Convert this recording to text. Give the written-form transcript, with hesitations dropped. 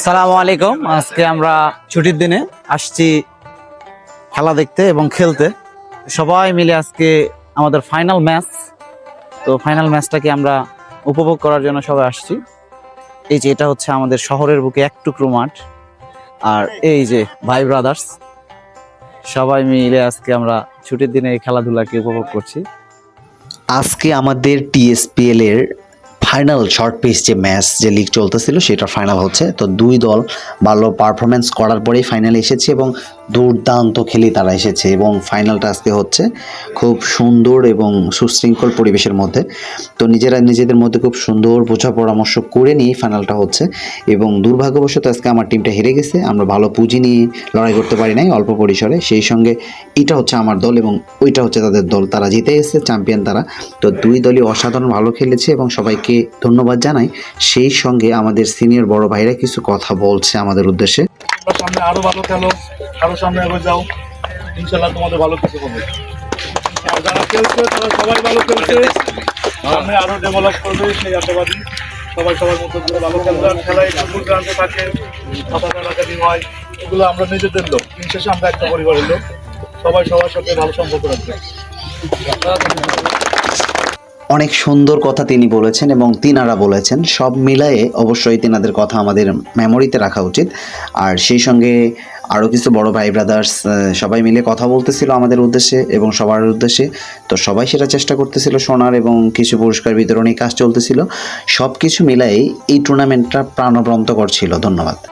সালামু আলাইকুম। আজকে আমরা ছুটির দিনে আসছি খেলা দেখতে এবং খেলতে। সবাই মিলে আজকে আমাদের ফাইনাল ম্যাচ, তো ফাইনাল ম্যাচটাকে আমরা উপভোগ করার জন্য সবাই আসছি। এই যে এটা হচ্ছে আমাদের শহরের বুকে এক টুকরো মাঠ, আর এই যে ভাই ব্রাদার্স সবাই মিলে আজকে আমরা ছুটির দিনে এই খেলাধুলাকে উপভোগ করছি। আজকে আমাদের টিএসপিএল এর ফাইনাল শর্ট পিচ যে ম্যাচ যে লিগ চলতেছিল সেটা ফাইনাল হচ্ছে। তো দুই দল ভালো পারফরমেন্স করার পরেই ফাইনালে এসেছে এবং দুর্দান্ত খেলে তারা এসেছে এবং ফাইনালটা আজকে হচ্ছে খুব সুন্দর এবং সুশৃঙ্খল পরিবেশের মধ্যে। তো নিজেরা নিজেদের মধ্যে খুব সুন্দর বোঝা পরামর্শ করে নিয়ে ফাইনালটা হচ্ছে এবং দুর্ভাগ্যবশত আজকে আমার টিমটা হেরে গেছে। আমরা ভালো পুঁজি নিয়ে লড়াই করতে পারি নাই অল্প পরিসরে। সেই সঙ্গে এটা হচ্ছে আমার দল এবং ওইটা হচ্ছে তাদের দল, তারা জিতে গেছে, চ্যাম্পিয়ন তারা। তো দুই দলই অসাধারণ ভালো খেলেছে এবং সবাইকে ধন্যবাদ জানাই। সেই সঙ্গে আমাদের সিনিয়র বড় ভাইরা কিছু কথা বলছে আমাদের উদ্দেশ্যে। সামনে আরো ভালো খেলো, আরো সামনে এগিয়ে যাও, ইনশাল্লাহ তোমাদের ভালো কিছু হবে। আর যারা খেলছে তারা সবাই ভালো খেলছে, সামনে আরো ডেভেলপ করবে সেই আশাবাদী। সবাই সবার মতো করে ভালো খেলবে, আর খেলায় একটু ভুল ভ্রান্তি থাকে, মাথা কাটাকাটি হয়, এগুলো আমরা নিজেদের লোক, দিন শেষে আমরা একটা পরিবারের লোক। সবাই সবার সাথে ভালো সম্পর্ক রাখবে। অনেক সুন্দর কথা তিনি বলেছেন এবং তিনারা বলেছেন, সব মিলায়ে অবশ্যই তিনাদের কথা আমাদের মেমোরিতে রাখা উচিত। আর সেই সঙ্গে আরও কিছু বড় ভাই ব্রাদার্স সবাই মিলে কথা বলতেছিল আমাদের উদ্দেশ্যে এবং সবার উদ্দেশ্যে। তো সবাই সেটা চেষ্টা করতেছিল শোনার এবং কিছু পুরস্কার বিতরণী কাজ চলতেছিল। সব কিছু মিলাই এই টুর্নামেন্টটা প্রাণবন্তকর ছিল। ধন্যবাদ।